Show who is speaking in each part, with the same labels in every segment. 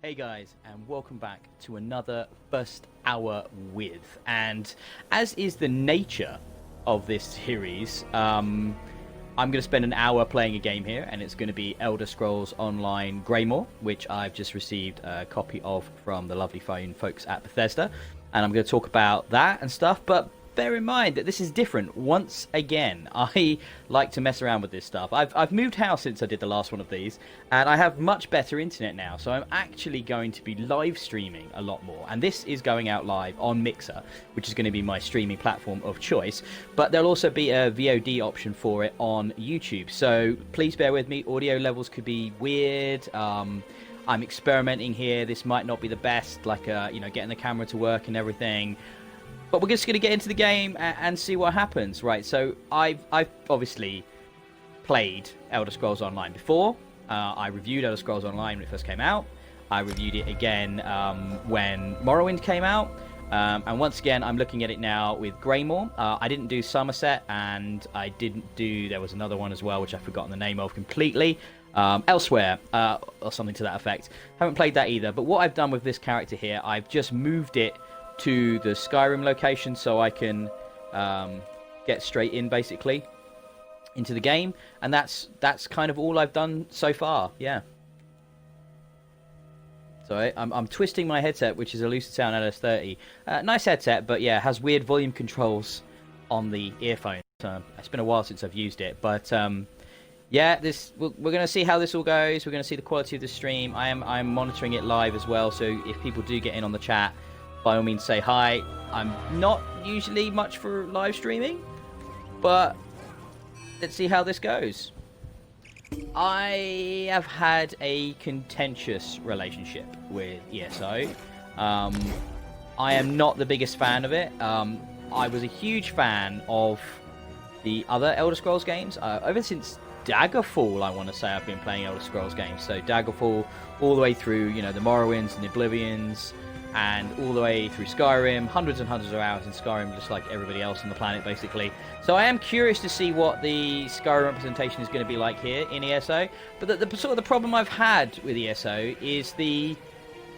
Speaker 1: Hey guys, and welcome back to another first hour with. And as is the nature of this series, I'm going to spend an hour playing a game here, and it's going to be Elder Scrolls Online Greymoor, which I've just received a copy of from the lovely fine folks at Bethesda. And I'm going to talk about that and stuff, but bear in mind that this is different. Once again, I like to mess around with this stuff. I've moved house since I did the last one of these, and I have much better internet now, so I'm actually going to be live streaming a lot more. And this is going out live on Mixer, which is going to be my streaming platform of choice, but there'll also be a VOD option for it on YouTube. So please bear with me. Audio levels could be weird. I'm experimenting here. This might not be the best, like getting the camera to work and everything. But we're just going to get into the game and see what happens, right? So I've obviously played Elder Scrolls Online before. I reviewed Elder Scrolls Online when it first came out. I reviewed it again when Morrowind came out. And once again, I'm looking at it now with Greymoor. I didn't do Somerset, and I didn't do... There was another one as well, which I've forgotten the name of completely. Elsewhere, or something to that effect. Haven't played that either. But what I've done with this character here, I've just moved it to the Skyrim location so I can get straight in, basically, into the game. And that's kind of all I've done so far, yeah. So I'm twisting my headset, which is a Lucid Sound LS30. Nice headset, but yeah, has weird volume controls on the earphones. It's been a while since I've used it, but yeah, we're going to see how this all goes. We're going to see the quality of the stream. I'm monitoring it live as well, so if people do get in on the chat, by all means say hi. I'm not usually much for live streaming, but let's see how this goes. I have had a contentious relationship with ESO. I am not the biggest fan of it. I was a huge fan of the other Elder Scrolls games. Ever since Daggerfall, I want to say I've been playing Elder Scrolls games. So Daggerfall all the way through, the Morrowinds and the Oblivions, and all the way through Skyrim, hundreds and hundreds of hours in Skyrim, just like everybody else on the planet, basically. So I am curious to see what the Skyrim representation is going to be like here in ESO. But the sort of the problem I've had with ESO is the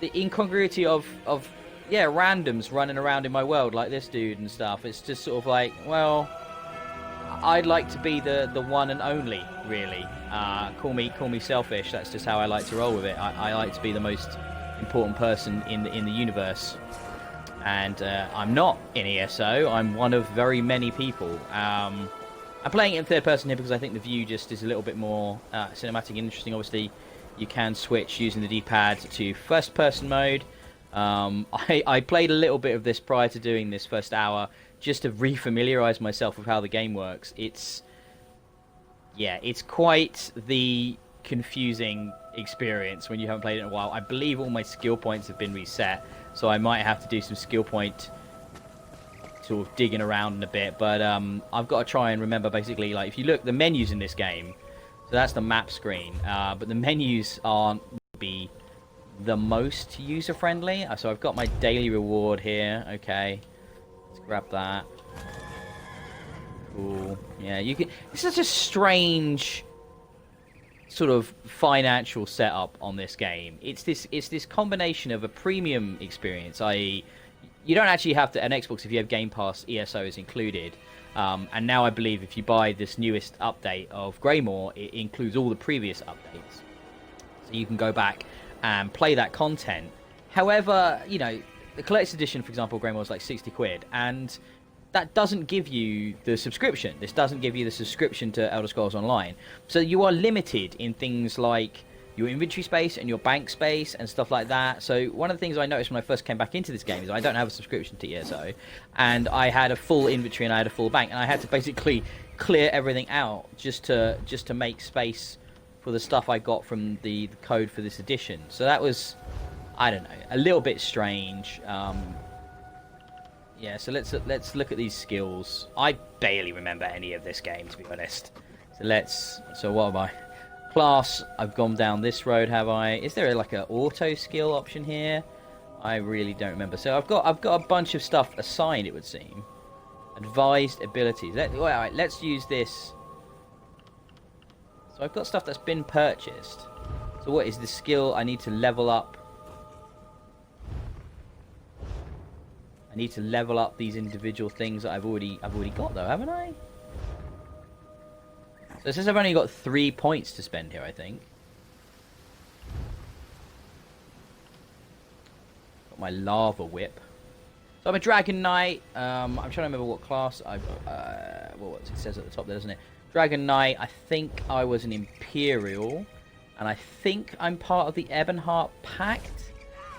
Speaker 1: incongruity of randoms running around in my world like this dude and stuff. It's just sort of like, well, I'd like to be the one and only, really. Call me selfish. That's just how I like to roll with it. I like to be the most important person in the universe, and I'm not in ESO. I'm one of very many people. I'm playing it in third person here because I think the view just is a little bit more cinematic and interesting. Obviously, you can switch using the D-pad to first person mode. I played a little bit of this prior to doing this first hour just to refamiliarize myself with how the game works. It's quite the confusing experience when you haven't played it in a while. I believe all my skill points have been reset, so I might have to do some skill point sort of digging around in a bit, but I've got to try and remember, basically, like, if you look, the menus in this game, so that's the map screen, but the menus aren't be the most user friendly. So I've got my daily reward here. Okay, let's grab that. Cool. Yeah, you can. It's such a strange sort of financial setup on this game. It's this combination of a premium experience, i.e., you don't actually have to, an Xbox, if you have Game Pass, ESO is included, and now I believe if you buy this newest update of Greymoor, it includes all the previous updates, so you can go back and play that content. However, the collector's edition, for example, Greymoor is like 60 quid, and that doesn't give you the subscription. This doesn't give you the subscription to Elder Scrolls Online. So you are limited in things like your inventory space and your bank space and stuff like that. So one of the things I noticed when I first came back into this game is I don't have a subscription to ESO, and I had a full inventory and I had a full bank, and I had to basically clear everything out just to make space for the stuff I got from the code for this edition. So that was, I don't know, a little bit strange. Yeah, so let's look at these skills. I barely remember any of this game, to be honest. So what am I? Class, I've gone down this road, have I? Is there like an auto skill option here? I really don't remember. So I've got a bunch of stuff assigned, it would seem. Advised abilities. Alright, let's use this. So I've got stuff that's been purchased. So what is the skill I need to level up I need to level up these individual things that I've already got though, haven't I? So it says I've only got 3 points to spend here, I think. Got my lava whip. So I'm a dragon knight. I'm trying to remember what class I've. Well, it says at the top there, doesn't it? Dragon knight. I think I was an imperial, and I think I'm part of the Ebonheart Pact.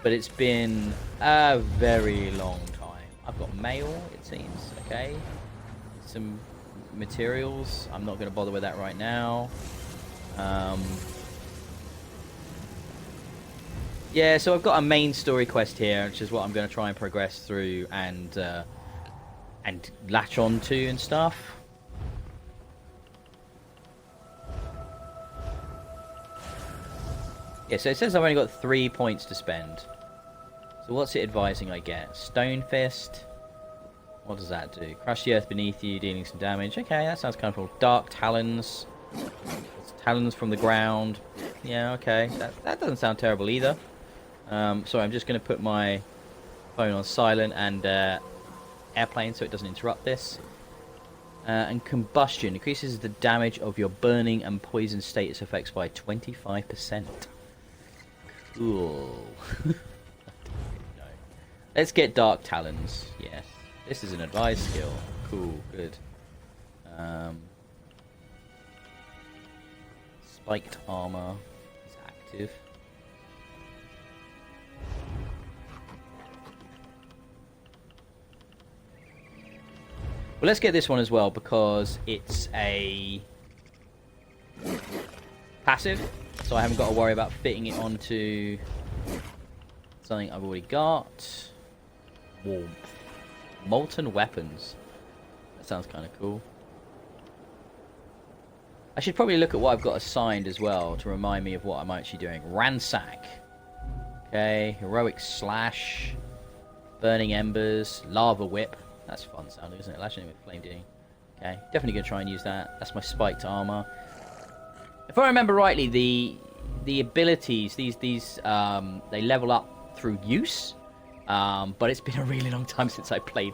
Speaker 1: But it's been a very long time. I've got mail, it seems. Okay, some materials. I'm not going to bother with that right now. Yeah, so I've got a main story quest here, which is what I'm going to try and progress through and latch on to and stuff. Yeah, so it says I've only got 3 points to spend. So what's it advising I get? Stone Fist. What does that do? Crush the earth beneath you, dealing some damage. Okay, that sounds kind of cool. Dark Talons. It's talons from the ground. Yeah, okay. That doesn't sound terrible either. Sorry, I'm just going to put my phone on silent and airplane so it doesn't interrupt this. And combustion increases the damage of your burning and poison status effects by 25%. Cool. No. Let's get Dark Talons. Yeah, this is an advised skill. Cool, good. Spiked armor is active. Well, let's get this one as well because it's a passive, so I haven't got to worry about fitting it onto something I've already got. Warmth. Molten weapons. That sounds kind of cool. I should probably look at what I've got assigned as well to remind me of what I'm actually doing. Ransack. Okay, heroic slash. Burning embers. Lava whip. That's fun sounding, isn't it? Lashing with flame dealing. Okay, definitely going to try and use that. That's my spiked armor. If I remember rightly, the abilities, these they level up through use. But it's been a really long time since I played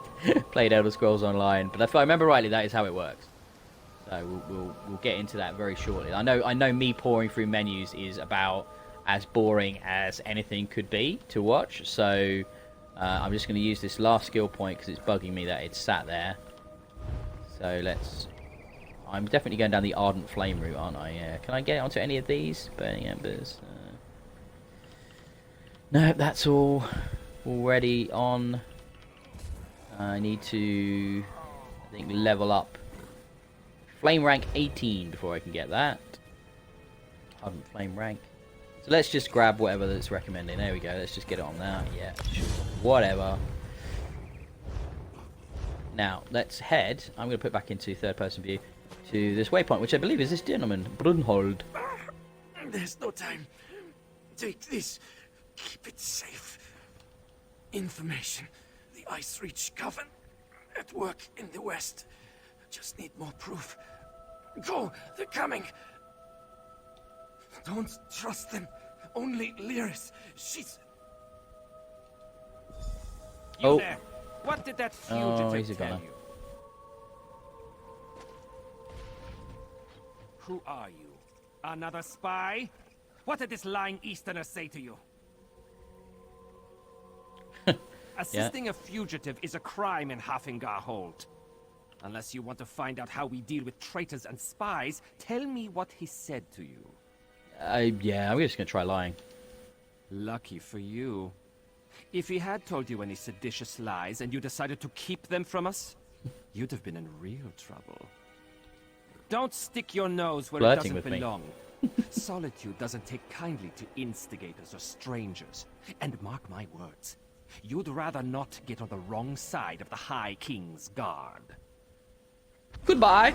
Speaker 1: Elder Scrolls Online. But if I remember rightly, that is how it works. So we'll get into that very shortly. I know me pouring through menus is about as boring as anything could be to watch. So I'm just going to use this last skill point because it's bugging me that it's sat there. So I'm definitely going down the Ardent Flame route, aren't I? Yeah. Can I get onto any of these? Burning Embers. No, that's all already on. I need to, I think, level up Flame rank 18 before I can get that. Ardent Flame rank. So let's just grab whatever that's recommending. There we go. Let's just get it on that. Yeah, sure. Whatever. Now, let's head. I'm going to put back into third-person view to this waypoint, which I believe is this gentleman, Brunhold.
Speaker 2: There's no time. Take this. Keep it safe. Information. The Ice Reach Coven at work in the west. Just need more proof. Go. They're coming. Don't trust them. Only Lyris. She's...
Speaker 3: You there. What did that fugitive tell you? Who are you? Another spy? What did this lying Easterner say to you? Assisting a fugitive is a crime in Hafingar Hold. Unless you want to find out how we deal with traitors and spies, tell me what he said to you.
Speaker 1: Yeah, I'm just going to try lying.
Speaker 3: Lucky for you. If he had told you any seditious lies and you decided to keep them from us, you'd have been in real trouble. Don't stick your nose where it doesn't belong. Solitude doesn't take kindly to instigators or strangers. And mark my words, you'd rather not get on the wrong side of the High King's guard.
Speaker 1: Goodbye.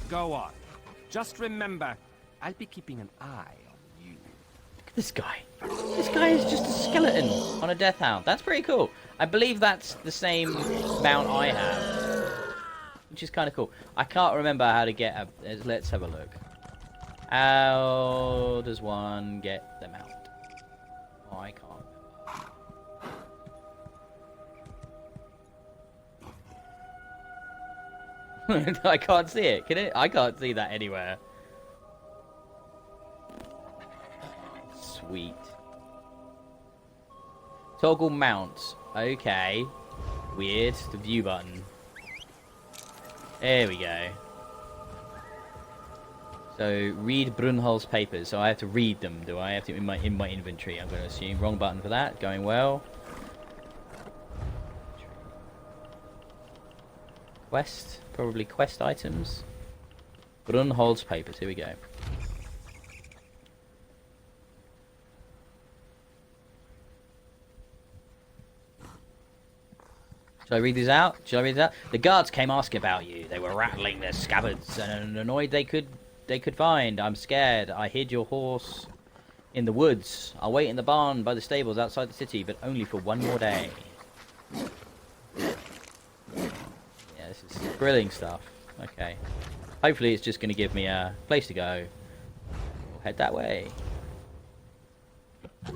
Speaker 3: Go on. Just remember, I'll be keeping an eye on you.
Speaker 1: Look at this guy. This guy is just a skeleton on a death hound. That's pretty cool. I believe that's the same mount I have, which is kind of cool. I can't remember how to get a... Let's have a look. How does one get the mount? Oh, I can't. I can't see it. Can it? I can't see that anywhere. Sweet. Toggle mount. Okay. Weird. The view button. There we go. So read Brunhild's papers. So I have to read them, do I? I have to in my inventory. I'm going to assume wrong button for that. Going well. Quest, probably quest items. Brunhild's papers. Here we go. Shall I read these out? Shall I read these out? The guards came asking about you. They were rattling their scabbards and annoyed they could find. I'm scared. I hid your horse in the woods. I'll wait in the barn by the stables outside the city, but only for one more day. Yeah, this is thrilling stuff. Okay. Hopefully it's just going to give me a place to go. We'll head that way. We've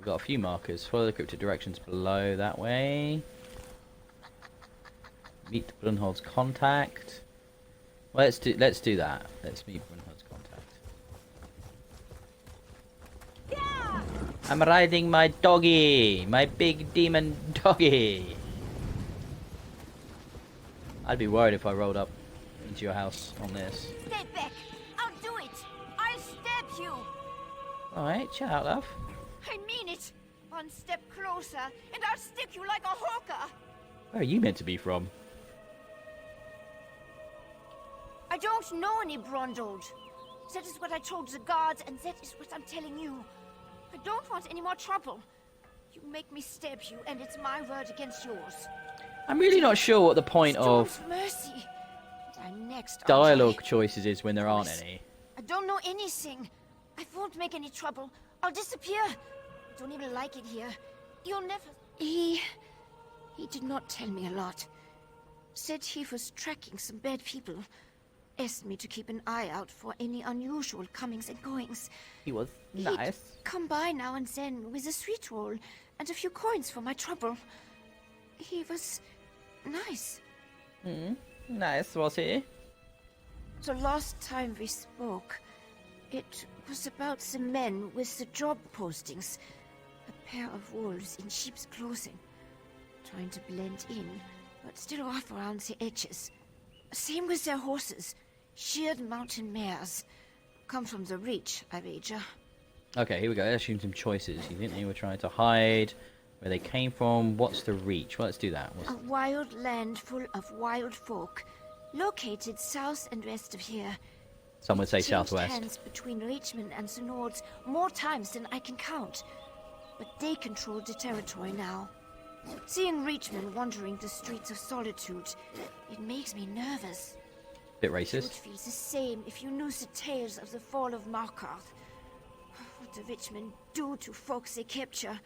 Speaker 1: got a few markers. Follow the cryptic directions below that way. Meet Brunhild's contact. Well, let's do that. Let's meet Brunhild's contact. Yeah! I'm riding my doggy, my big demon doggy. I'd be worried if I rolled up into your house on this.
Speaker 4: Stay back! I'll do it! I'll stab you!
Speaker 1: Alright, chill out, love.
Speaker 4: I mean it! One step closer, and I'll stick you like a hawker!
Speaker 1: Where are you meant to be from?
Speaker 4: I don't know any Brundled. That is what I told the guards, and that is what I'm telling you. I don't want any more trouble. You make me stab you, and it's my word against yours.
Speaker 1: I'm really not sure what the point of
Speaker 4: mercy. I'm next,
Speaker 1: dialogue choices is when there aren't any.
Speaker 4: I don't know anything. I won't make any trouble. I'll disappear. I don't even like it here. You'll never... He did not tell me a lot. Said he was tracking some bad people. Asked me to keep an eye out for any unusual comings and goings.
Speaker 1: He was nice.
Speaker 4: He'd come by now and then with a sweet roll and a few coins for my trouble. He was nice.
Speaker 1: Nice, was he?
Speaker 4: The last time we spoke, it was about the men with the job postings. A pair of wolves in sheep's clothing. Trying to blend in, but still rough around the edges. Same with their horses. Sheared mountain mares. Come from the Reach, I wager.
Speaker 1: Okay, here we go. Let's assume some choices. You think they were trying to hide where they came from? What's the Reach? Well, let's do that.
Speaker 4: A wild land full of wild folk. Located south and west of here.
Speaker 1: Some would say
Speaker 4: Changed
Speaker 1: southwest.
Speaker 4: hands between Richmond and the Nords more times than I can count. But they control the territory now. Seeing Richmond wandering the streets of solitude, it makes me nervous.
Speaker 1: Bit
Speaker 4: You would
Speaker 1: racist.
Speaker 4: feel the same if you knew the tales of the fall of Markarth. What the Richmond do to folks they capture.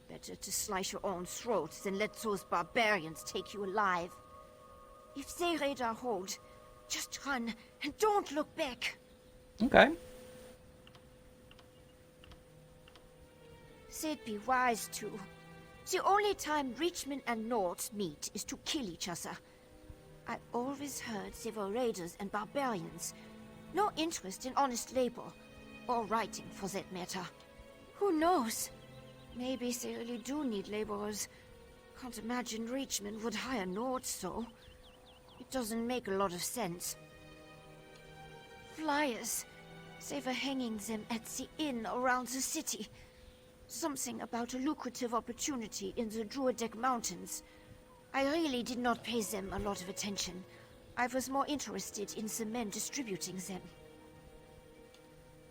Speaker 4: Better to slice your own throat than let those barbarians take you alive. If they raid our hold, just run and don't look back.
Speaker 1: Okay.
Speaker 4: They'd be wise to. The only time Richmond and Nords meet is to kill each other. I always heard they were raiders and barbarians. No interest in honest labor. Or writing, for that matter. Who knows? Maybe they really do need laborers. Can't imagine Richmond would hire Nords, though. It doesn't make a lot of sense. Flyers. They were hanging them at the inn around the city. Something about a lucrative opportunity in the Druidek Mountains. I really did not pay them a lot of attention. I was more interested in the men distributing them.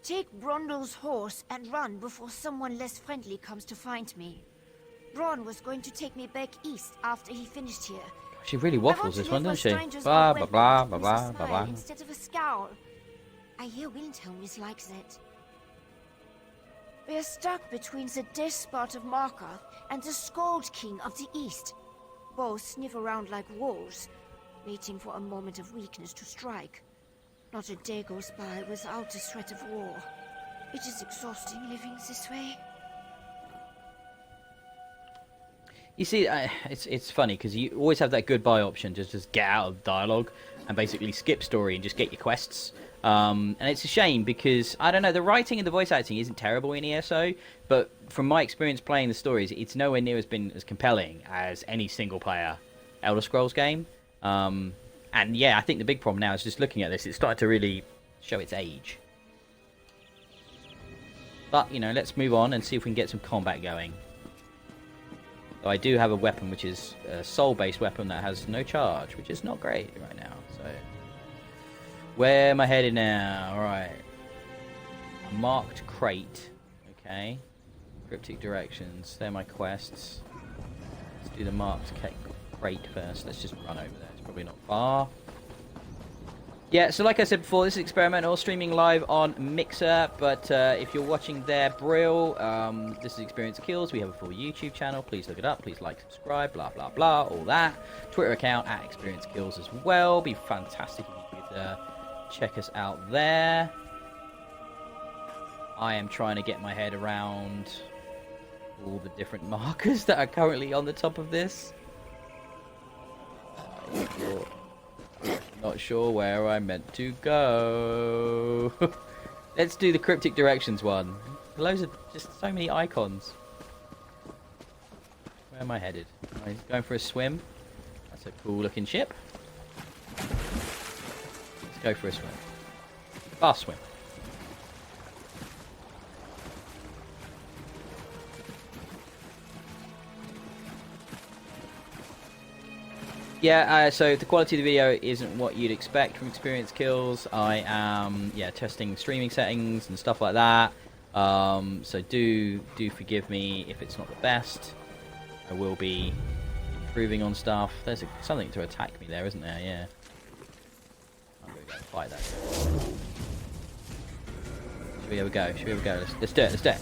Speaker 4: Take Brundle's horse and run before someone less friendly comes to find me. Bronn was going to take me back east after he finished here.
Speaker 1: She really waffles this one, doesn't she?
Speaker 4: Strangers
Speaker 1: Blah,
Speaker 4: are
Speaker 1: blah, blah, blah,
Speaker 4: welcomed
Speaker 1: blah,
Speaker 4: with a
Speaker 1: blah,
Speaker 4: smile
Speaker 1: blah.
Speaker 4: instead of a scowl. I hear Windhelm is like that. We're stuck between the despot of Markarth and the Scold King of the East. Both sniff around like wolves, waiting for a moment of weakness to strike. Not a day goes by without the threat of war. It is exhausting living this way.
Speaker 1: You see, it's funny because you always have that goodbye option, just get out of dialogue and basically skip story and just get your quests. And it's a shame because I don't know, the writing and the voice acting isn't terrible in ESO, but from my experience playing the stories, it's nowhere near as compelling as any single player Elder Scrolls game. And yeah, I think the big problem now is just looking at this, it's starting to really show its age. But you know, let's move on and see if we can get some combat going. So I do have a weapon which is a soul-based weapon that has no charge, which is not great right now. So, where am I headed now? Alright. A marked crate. Okay. Cryptic directions. They're my quests. Let's do the marked crate first. Let's just run over there. It's probably not far. Yeah, so like I said before, this is experimental, streaming live on Mixer, but if you're watching there, Brill, this is Experience Kills. We have a full YouTube channel. Please look it up. Please like, subscribe, blah, blah, blah, all that. Twitter account at Experience Kills as well. Be fantastic if you could check us out there. I am trying to get my head around all the different markers that are currently on the top of this. Not sure where I meant to go. Let's do the cryptic directions one. Loads of just so many icons. Where am I headed? Am I going for a swim? That's a cool looking ship. Let's go for a swim. Fast swim. Yeah, so the quality of the video isn't what you'd expect from Experience Kills. I am, testing streaming settings and stuff like that. So do forgive me if it's not the best. I will be improving on stuff. There's something to attack me there, isn't there? Yeah. I'm gonna go fight that. Should we ever go? Should we ever go? Let's do it. Let's do it.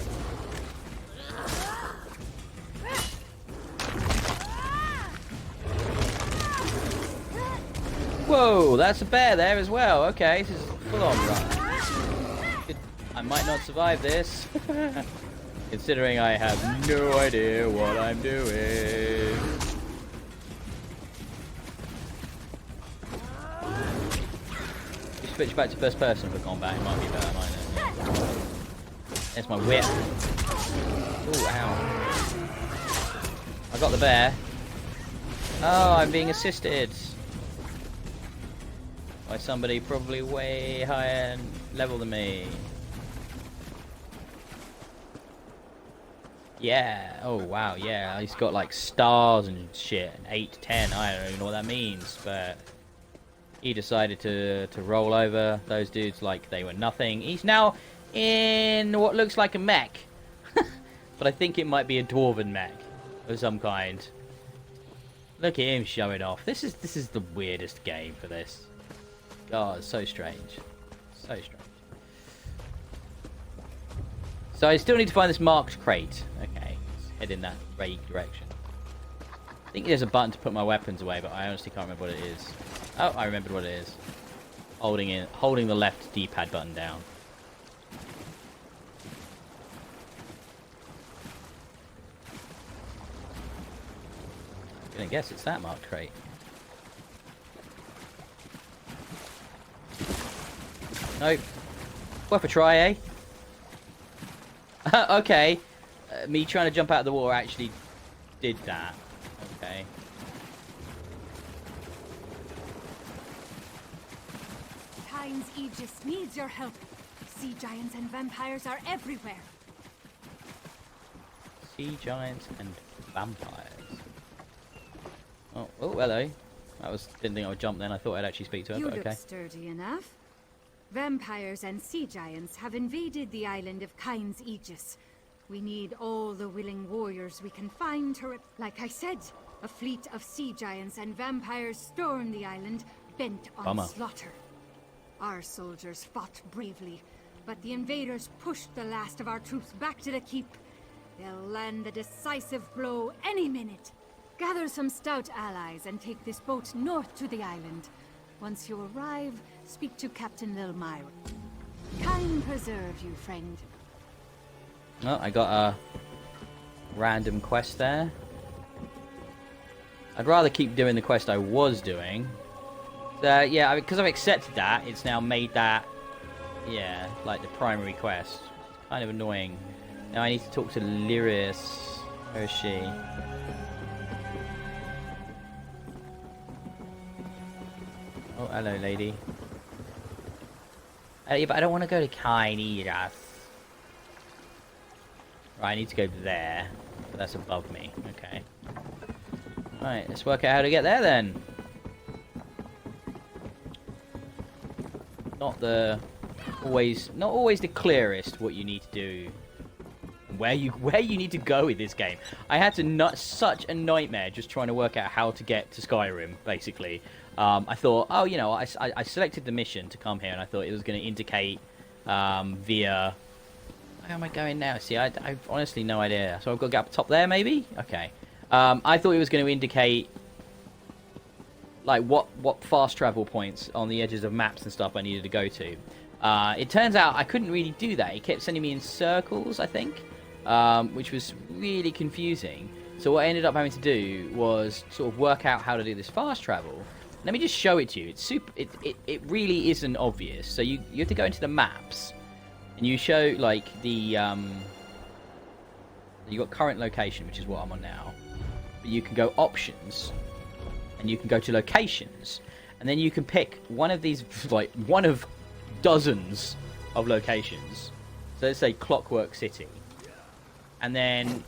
Speaker 1: Whoa, that's a bear there as well. Okay, this is full on run. I might not survive this. Considering I have no idea what I'm doing. You switch back to first person for combat, it might be better, mightn't it? There's my whip. Ooh, ow. I got the bear. Oh, I'm being assisted. By somebody probably way higher level than me. Yeah. Oh wow. Yeah. He's got like stars and shit. 8 to 10. I don't even know what that means. But he decided to roll over those dudes like they were nothing. He's now in what looks like a mech, but I think it might be a dwarven mech of some kind. Look at him showing off. This is the weirdest game for this. God, it's so strange. So strange. So I still need to find this marked crate. Okay, let's head in that vague direction. I think there's a button to put my weapons away, but I honestly can't remember what it is. Oh, I remembered what it is. Holding the left D-pad button down. I'm gonna guess it's that marked crate. Nope. Worth a try, eh? Okay. Me trying to jump out of the water actually did that. Okay.
Speaker 5: Kyne's Aegis needs your help. Sea giants and vampires are everywhere.
Speaker 1: Sea giants and vampires. Oh, hello. Didn't think I would jump then. I thought I'd actually speak to her,
Speaker 5: You
Speaker 1: but
Speaker 5: look
Speaker 1: okay.
Speaker 5: sturdy enough. Vampires and sea giants have invaded the island of Kyne's Aegis. We need all the willing warriors we can find to like I said, a fleet of sea giants and vampires stormed the island, bent on
Speaker 1: Bummer.
Speaker 5: slaughter. Our soldiers fought bravely, but the invaders pushed the last of our troops back to the keep. They'll land the decisive blow any minute. Gather some stout allies and take this boat north to the island. Once you arrive, speak to Captain Lilmire. Kyne preserve you, friend.
Speaker 1: Oh, I got a random quest there. I'd rather keep doing the quest I was doing. So, yeah, because I've accepted that, it's now made that, yeah, like the primary quest. It's kind of annoying. Now I need to talk to Lyris. Where is she? Oh, hello, lady. Yeah, but I don't want to go to Kaineras. Right, I need to go there. But that's above me. Okay. Right, let's work out how to get there then. Not always the clearest what you need to do. Where you need to go in this game. I had to such a nightmare just trying to work out how to get to Skyrim, basically. I thought, oh, you know, I selected the mission to come here, and I thought it was going to indicate via... Where am I going now? See, I've honestly no idea. So I've got to get up top there, maybe? Okay. I thought it was going to indicate like what fast travel points on the edges of maps and stuff I needed to go to. It turns out I couldn't really do that. It kept sending me in circles, I think, which was really confusing. So what I ended up having to do was sort of work out how to do this fast travel. Let me just show it to you. It's super. It really isn't obvious. So you have to go into the maps, and you show like the you got current location, which is what I'm on now. But you can go options, and you can go to locations, and then you can pick one of these, like one of dozens of locations. So let's say Clockwork City, and then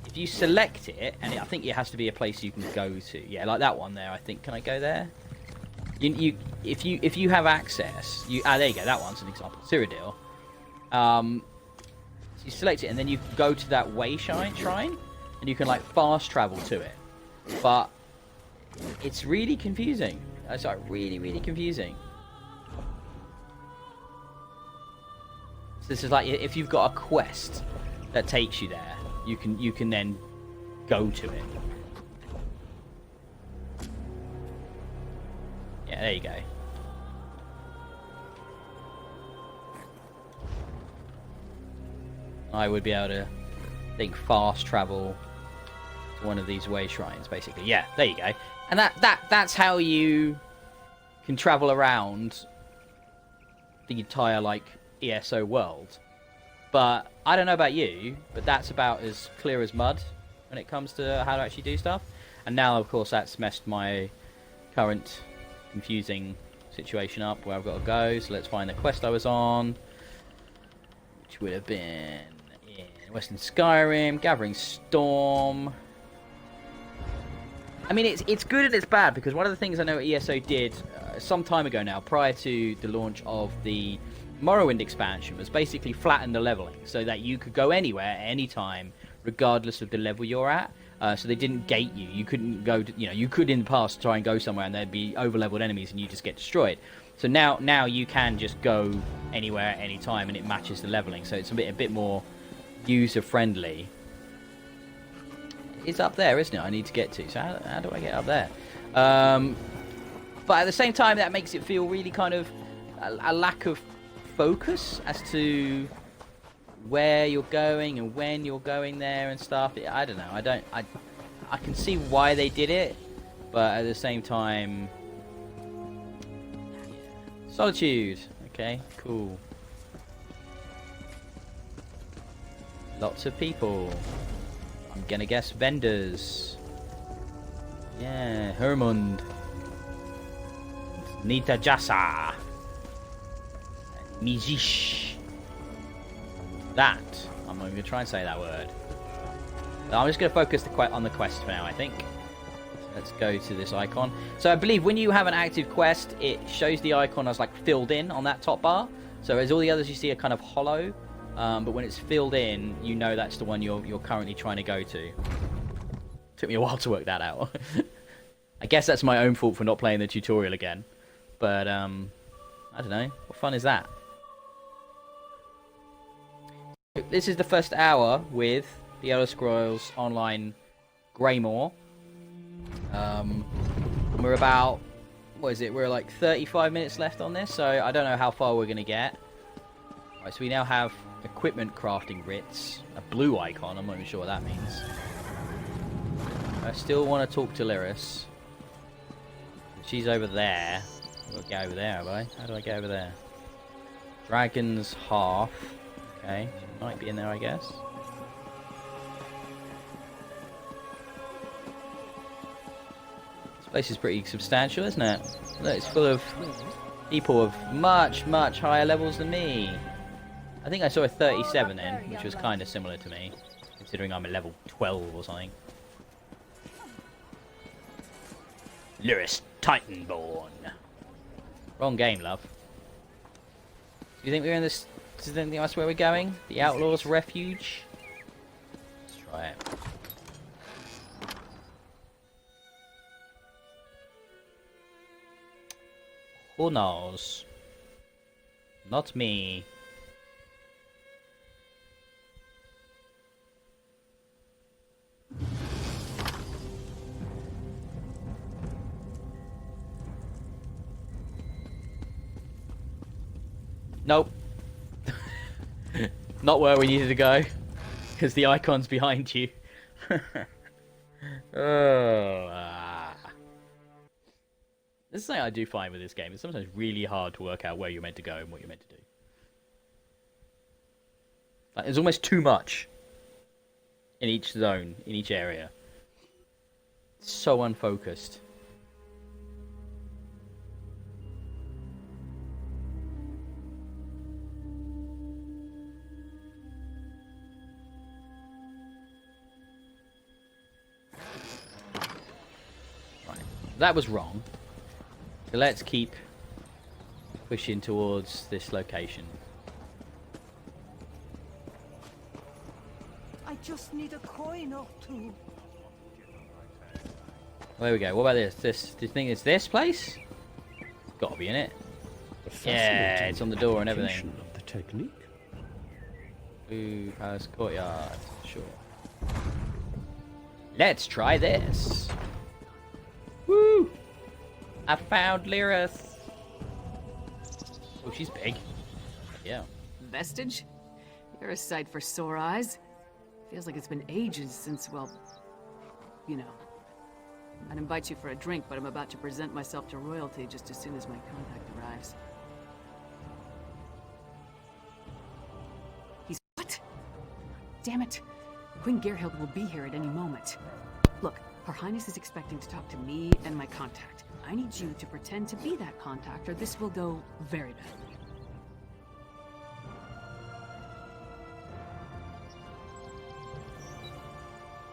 Speaker 1: if you select it, and I think it has to be a place you can go to. Yeah, like that one there. I think. Can I go there? If you have access, there you go. That one's an example. Cyrodiil. So you select it, and then you go to that way shrine, and you can like fast travel to it. But it's really confusing. It's like really confusing. So this is like if you've got a quest that takes you there, you can then go to it. Yeah, there you go. I would be able to, I think, fast travel to one of these way shrines, basically. Yeah, there you go. And that's how you can travel around the entire like ESO world. But I don't know about you, but that's about as clear as mud when it comes to how to actually do stuff. And now, of course, that's messed my current confusing situation up where I've got to go. So let's find the quest I was on, which would have been in Western Skyrim, Gathering Storm. I mean, it's good and it's bad, because one of the things I know ESO did some time ago now, prior to the launch of the Morrowind expansion, was basically flatten the leveling so that you could go anywhere, anytime, regardless of the level you're at. So they didn't gate you. You couldn't go to, you could in the past try and go somewhere and there'd be over-leveled enemies and you just get destroyed. So now you can just go anywhere, anytime, and it matches the leveling. So it's a bit more user-friendly. It's up there, isn't it? I need to get to. So how do I get up there? But at the same time, that makes it feel really kind of a lack of focus as to where you're going and when you're going there and stuff. I don't know. I can see why they did it, but at the same time, Solitude. Okay, cool. Lots of people. I'm gonna guess vendors. Yeah, Hermund. Nita Jasa. Mijish. That. I'm not going to try and say that word. But I'm just going to focus on the quest for now, I think. So let's go to this icon. So I believe when you have an active quest, it shows the icon as like filled in on that top bar. So as all the others you see are kind of hollow. But when it's filled in, you know that's the one you're currently trying to go to. Took me a while to work that out. I guess that's my own fault for not playing the tutorial again. But, I don't know. What fun is that? This is the first hour with the Elder Scrolls Online Greymoor. We're about, what is it? We're like 35 minutes left on this, so I don't know how far we're going to get. Right, so we now have equipment crafting writs. A blue icon, I'm not even sure what that means. I still want to talk to Lyris. She's over there. I've got to get over there, have I? How do I get over there? Dragon's Half. Okay, she might be in there, I guess. This place is pretty substantial, isn't it? Look, it's full of people of much, much higher levels than me. I think I saw a 37 in, which was kind of similar to me, considering I'm a level 12 or something. Lyris Titanborn. Wrong game, love. Do you think we're in this? Do you think that's where we're going? The Outlaw's Refuge? Let's try it. Who knows? Not me. Nope. Not where we needed to go. Because the icon's behind you. This is something I do find with this game. It's sometimes really hard to work out where you're meant to go and what you're meant to do. Like, there's almost too much in each zone, in each area. It's so unfocused. That was wrong. So let's keep pushing towards this location.
Speaker 6: I just need a coin or two.
Speaker 1: There we go. What about this? Do you think it's this place? It's got to be in it. Yeah, it's on the door and everything.
Speaker 7: Of the technique.
Speaker 1: Ooh, Palace Courtyard. Sure. Let's try this. Woo! I found Lyris. Oh, she's big. Yeah.
Speaker 8: Vestige? You're a sight for sore eyes. Feels like it's been ages since, well, you know. I'd invite you for a drink, but I'm about to present myself to royalty just as soon as my contact arrives. He's what? Damn it. Queen Gerhild will be here at any moment. Look, Her Highness is expecting to talk to me and my contact. I need you to pretend to be that contact, or this will go very badly.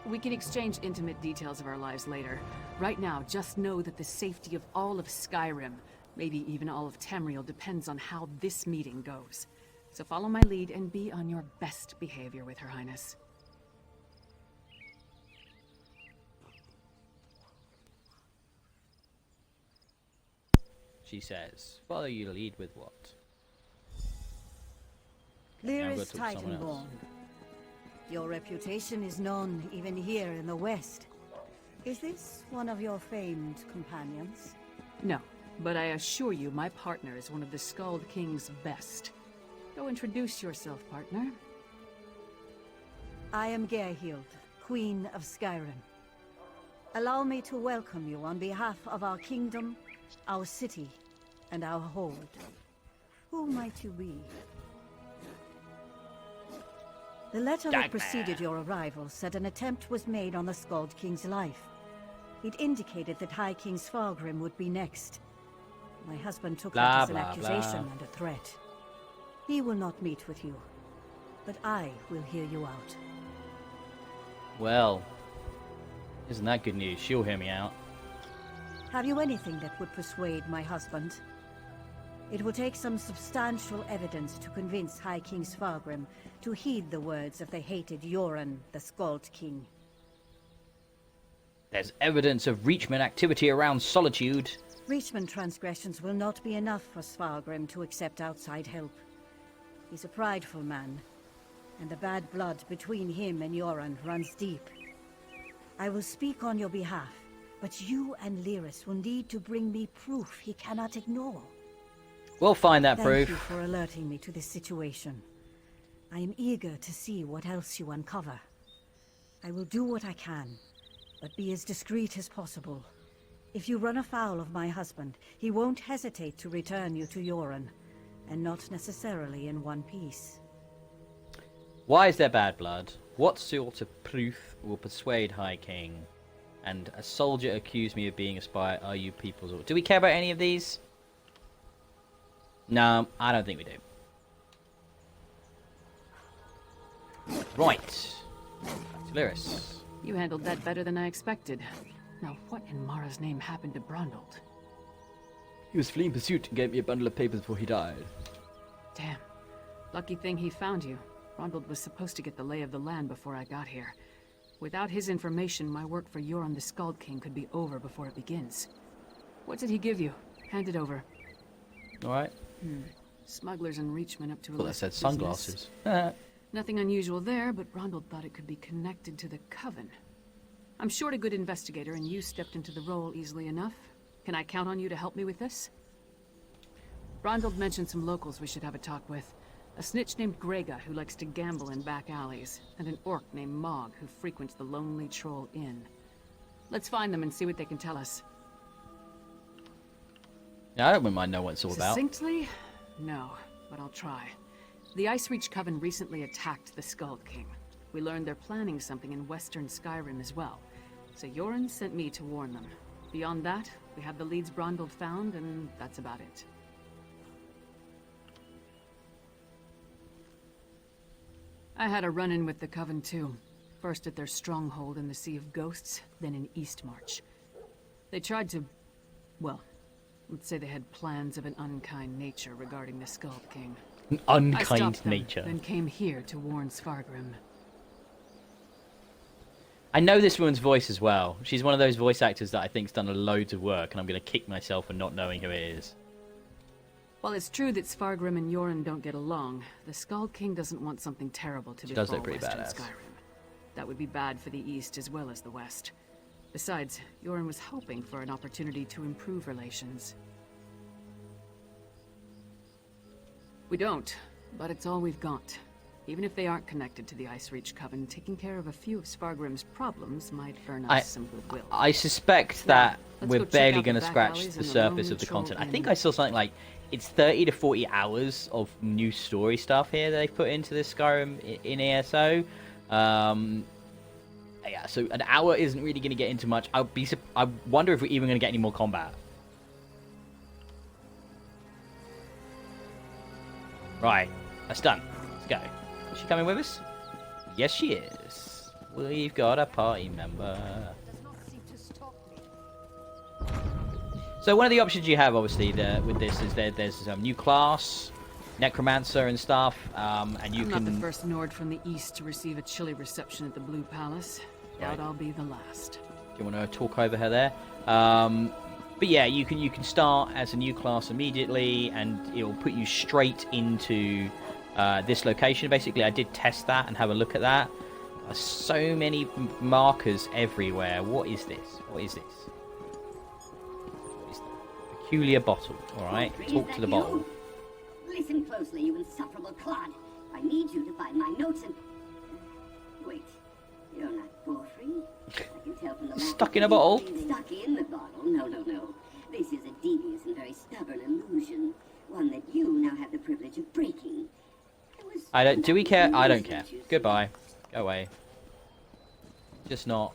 Speaker 8: We can exchange intimate details of our lives later. Right now, just know that the safety of all of Skyrim, maybe even all of Tamriel, depends on how this meeting goes. So follow my lead and be on your best behavior with Her Highness.
Speaker 1: She says, follow your lead with what?
Speaker 6: Lyris Titanborn. Your reputation is known even here in the West. Is this one of your famed companions?
Speaker 8: No, but I assure you my partner is one of the Skald King's best. Go introduce yourself, partner.
Speaker 6: I am Gerhild, Queen of Skyrim. Allow me to welcome you on behalf of our kingdom, our city, and our hold. Who might you be? The letter that preceded your arrival said an attempt was made on the Skald King's life. It indicated that High King Svargrim would be next. My husband took that as an accusation and a threat. He will not meet with you, but I will hear you out.
Speaker 1: Well, isn't that good news? She'll hear me out.
Speaker 6: Have you anything that would persuade my husband? It will take some substantial evidence to convince High King Svargrim to heed the words of the hated Yoren, the Skald King.
Speaker 1: There's evidence of Reachman activity around Solitude.
Speaker 6: Reachman transgressions will not be enough for Svargrim to accept outside help. He's a prideful man, and the bad blood between him and Yoren runs deep. I will speak on your behalf, but you and Lyris will need to bring me proof he cannot ignore.
Speaker 1: We'll find that proof.
Speaker 6: Thank you for alerting me to this situation. I am eager to see what else you uncover. I will do what I can, but be as discreet as possible. If you run afoul of my husband, he won't hesitate to return you to Yoren, and not necessarily in one piece.
Speaker 1: Why is there bad blood? What sort of proof will persuade High King? And a soldier accused me of being a spy. Are you people's... Do we care about any of these? No, I don't think we do. Right. Back to Lyris.
Speaker 8: You handled that better than I expected. Now, what in Mara's name happened to Brondald?
Speaker 1: He was fleeing pursuit and gave me a bundle of papers before he died.
Speaker 8: Damn. Lucky thing he found you. Brondald was supposed to get the lay of the land before I got here. Without his information, my work for Yoren the Skald King could be over before it begins. What did he give you? Hand it over.
Speaker 1: Alright.
Speaker 8: Smugglers and Reachmen up to a
Speaker 1: Well, that
Speaker 8: list
Speaker 1: said
Speaker 8: of
Speaker 1: sunglasses.
Speaker 8: business. Nothing unusual there, but Brondald thought it could be connected to the Coven. I'm short a good investigator, and you stepped into the role easily enough. Can I count on you to help me with this? Brondald mentioned some locals we should have a talk with. A snitch named Grega, who likes to gamble in back alleys, and an orc named Mog, who frequents the Lonely Troll Inn. Let's find them and see what they can tell us.
Speaker 1: Yeah, I don't mind knowing what it's all about.
Speaker 8: Succinctly? No, but I'll try. The Ice Reach Coven recently attacked the Skald King. We learned they're planning something in western Skyrim as well. So Yoren sent me to warn them. Beyond that, we have the leads Brondald found, and that's about it. I had a run-in with the Coven too. First at their stronghold in the Sea of Ghosts, then in Eastmarch. They tried to... well, let's say they had plans of an unkind nature regarding the Skald King.
Speaker 1: An
Speaker 8: I
Speaker 1: unkind
Speaker 8: stopped them,
Speaker 1: nature.
Speaker 8: then came here to warn Svargrim.
Speaker 1: I know this woman's voice as well. She's one of those voice actors that I think's done loads of work, and I'm going to kick myself for not knowing who it is.
Speaker 8: While it's true that Svargrim and Yoren don't get along, the Skald King doesn't want something terrible to befall Western Skyrim. That would be bad for the East as well as the West. Besides, Yoren was hoping for an opportunity to improve relations. We don't, but it's all we've got. Even if they aren't connected to the Ice Reach Coven, taking care of a few of Svargrim's problems might earn us some goodwill.
Speaker 1: I suspect that
Speaker 8: let's
Speaker 1: we're
Speaker 8: go check
Speaker 1: barely
Speaker 8: out
Speaker 1: going to
Speaker 8: the back
Speaker 1: scratch
Speaker 8: alleys
Speaker 1: the
Speaker 8: and the
Speaker 1: surface
Speaker 8: Lonely
Speaker 1: of the
Speaker 8: Troll
Speaker 1: content. I
Speaker 8: Inn.
Speaker 1: think I saw something like it's 30 to 40 hours of new story stuff here that they've put into this Skyrim in ESO. Yeah, so an hour isn't really going to get into much. I wonder if we're even going to get any more combat. Right, that's done. Let's go. Is she coming with us? Yes, she is. We've got a party member. So one of the options you have, obviously, with this is there's some new class, Necromancer and stuff, and you
Speaker 8: I'm
Speaker 1: can...
Speaker 8: not the first Nord from the East to receive a chilly reception at the Blue Palace. Doubt I'll be the last.
Speaker 1: Do you want to talk over her there? But yeah, you can start as a new class immediately, and it'll put you straight into this location. Basically, I did test that and have a look at that. So many markers everywhere. What is this? What is this? What is that? Peculiar bottle. All right, talk to the bottle.
Speaker 7: Listen closely, you insufferable clod. I need you to find my notes and... Wait, you're not Borfrey? I can tell from the
Speaker 1: Stuck in a bottle?
Speaker 7: Stuck in the bottle? No, no, no. This is a devious and very stubborn illusion. One that you now have the privilege of breaking.
Speaker 1: I don't... Do we care? I don't care. Goodbye. Go away. Just not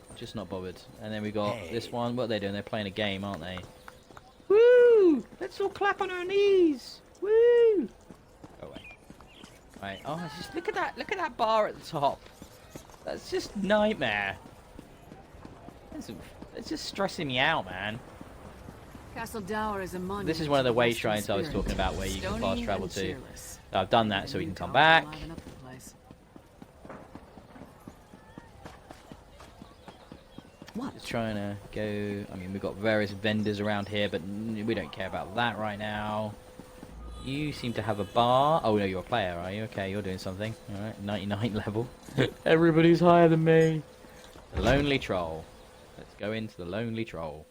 Speaker 1: bothered. And then we got this one. What are they doing? They're playing a game, aren't they? Woo! Let's all clap on our knees. Woo! Go away. Right. Oh, just look at that! Look at that bar at the top. That's just nightmare. It's just stressing me out, man.
Speaker 8: Castle Dower is a monument.
Speaker 1: This is one of the way
Speaker 8: Western
Speaker 1: shrines I was
Speaker 8: spirit.
Speaker 1: talking about, where you can
Speaker 8: Stony
Speaker 1: fast travel
Speaker 8: and
Speaker 1: to.
Speaker 8: cheerless.
Speaker 1: I've done that, so we can come back.
Speaker 8: Liven up the place.
Speaker 1: What? Just trying to go... I mean, we've got various vendors around here, but we don't care about that right now. You seem to have a bar. Oh, no, you're a player, are you? Okay, you're doing something. Alright, 99 level. Everybody's higher than me. The Lonely Troll. Let's go into the Lonely Troll.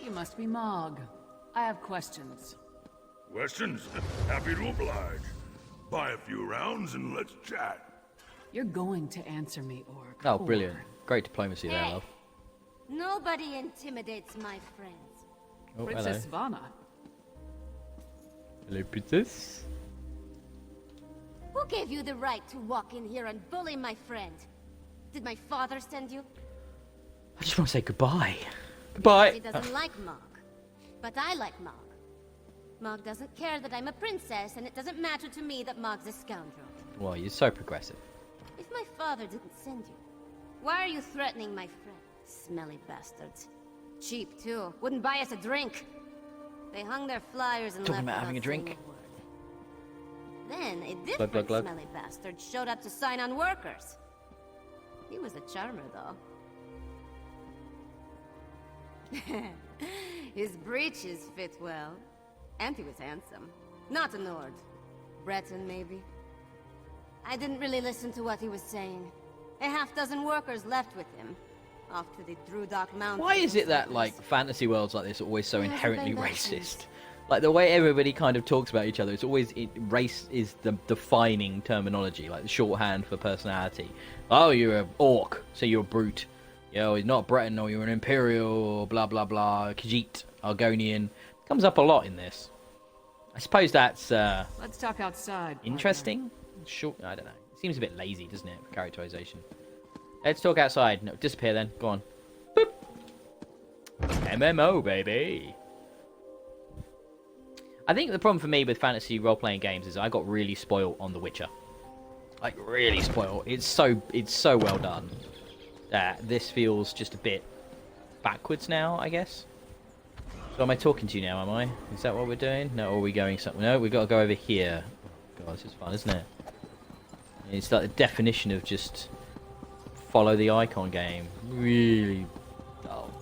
Speaker 8: You must be Mog. I have questions.
Speaker 9: Questions? Happy to oblige. Buy a few rounds and let's chat.
Speaker 8: You're going to answer me, Orc.
Speaker 1: Oh,
Speaker 8: or-
Speaker 1: brilliant. Great diplomacy there,
Speaker 7: Hey.
Speaker 1: love.
Speaker 7: Nobody intimidates my friends.
Speaker 1: Oh,
Speaker 8: Princess
Speaker 1: hello.
Speaker 8: Svana.
Speaker 1: Hello, princess.
Speaker 7: Who gave you the right to walk in here and bully my friend? Did my father send you?
Speaker 1: I just want to say goodbye. Goodbye.
Speaker 7: He doesn't like Mog. But I like Mog. Mog doesn't care that I'm a princess, and it doesn't matter to me that Mog's a scoundrel.
Speaker 1: Well, you're so progressive.
Speaker 7: If my father didn't send you, why are you threatening my friend? Smelly bastards. Cheap, too. Wouldn't buy us a drink. They hung their flyers and
Speaker 1: Talking
Speaker 7: left
Speaker 1: about having
Speaker 7: without
Speaker 1: a drink.
Speaker 7: saying a word. Then a
Speaker 1: Glug,
Speaker 7: different
Speaker 1: glug, glug.
Speaker 7: smelly bastard showed up to sign on workers. He was a charmer, though. His breeches fit well. And he was handsome. Not a Nord. Breton, maybe. I didn't really listen to what he was saying. A half-dozen workers left with him. Off to the Drudok Mountains.
Speaker 1: Why is it that, like, fantasy worlds like this are always so inherently racist? Like, the way everybody kind of talks about each other, it's always... race is the defining terminology, like the shorthand for personality. Oh, you're an orc, so you're a brute. You know, he's not Breton, or you're an imperial, or blah, blah, blah. Khajiit, Argonian. Comes up a lot in this. I suppose that's
Speaker 8: Let's talk outside. partner.
Speaker 1: interesting. Short, I don't know. It seems a bit lazy, doesn't it? Characterization. Let's talk outside. No, disappear then. Go on. Boop. MMO, baby. I think the problem for me with fantasy role-playing games is I got really spoiled on The Witcher. Like, really spoiled. It's so well done that this feels just a bit backwards now, I guess. So am I talking to you now, am I? Is that what we're doing? No, or are we going somewhere? No, we've got to go over here. God, this is fun, isn't it? It's like the definition of just follow the icon game. Really dull.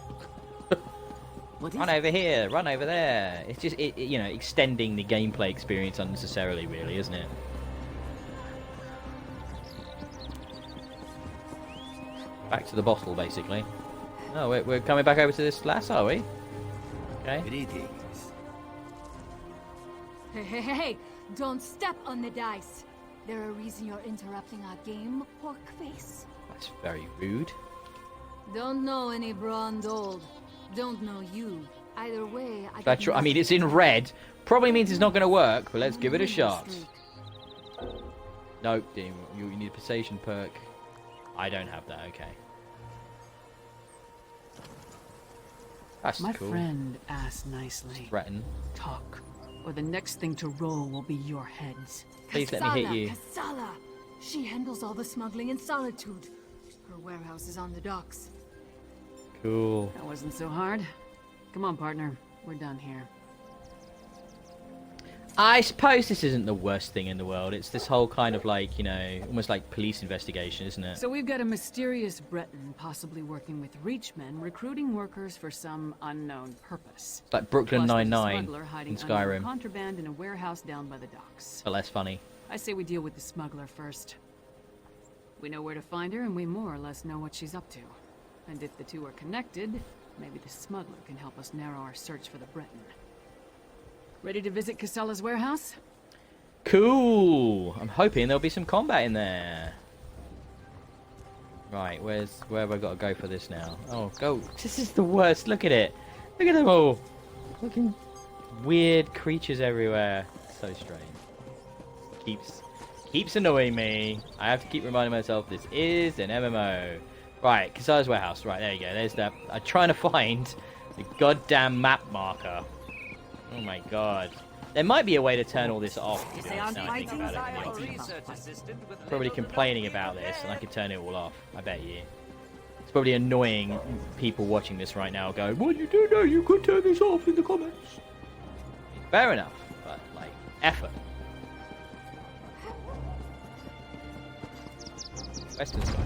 Speaker 1: Run over here, run over there. It's just, you know, extending the gameplay experience unnecessarily, really, isn't it? Back to the bottle, basically. Oh, we're coming back over to this lass, are we? Okay.
Speaker 2: Greetings.
Speaker 5: Hey, don't step on the dice. There a reason you're interrupting our game, pork face?
Speaker 1: That's very rude.
Speaker 5: Don't know any Brond old. Don't know you. Either way,
Speaker 1: I mean, it's in red. Probably means it's not going to work, but let's give it a shot. No, you need a persuasion perk. I don't have that, okay. That's
Speaker 8: My
Speaker 1: cool.
Speaker 8: friend asked nicely.
Speaker 1: Threaten.
Speaker 8: Talk, or the next thing to roll will be your heads.
Speaker 1: Please let me hit you.
Speaker 5: Kassala! She handles all the smuggling in Solitude. Her warehouse is on the docks.
Speaker 1: Cool.
Speaker 8: That wasn't so hard. Come on, partner. We're done here.
Speaker 1: I suppose this isn't the worst thing in the world. It's this whole kind of like, you know, almost like police investigation, isn't it?
Speaker 8: So we've got a mysterious Breton possibly working with Reachmen, recruiting workers for some unknown purpose.
Speaker 1: It's like Brooklyn
Speaker 8: Plus, there's a
Speaker 1: Nine-Nine
Speaker 8: smuggler hiding
Speaker 1: in
Speaker 8: unknown
Speaker 1: Skyrim,
Speaker 8: contraband in a warehouse down by the docks.
Speaker 1: but less funny.
Speaker 8: I say we deal with the smuggler first. We know where to find her, and we more or less know what she's up to. And if the two are connected, maybe the smuggler can help us narrow our search for the Breton. Ready to visit Cassella's warehouse?
Speaker 1: Cool! I'm hoping there'll be some combat in there. Right, where have I got to go for this now? Oh, go. This is the worst. Look at it. Look at them all. Looking weird creatures everywhere. So strange. Keeps annoying me. I have to keep reminding myself this is an MMO. Right, Cassella's warehouse. Right, there you go. There's that. I'm trying to find the goddamn map marker. Oh my god. There might be a way to turn all this off. To be honest, now I think about it. Probably complaining about this, and I could turn it all off. I bet you. It's probably annoying people watching this right now going, "What you do now? You could turn this off in the comments." Fair enough, but like effort. Western side.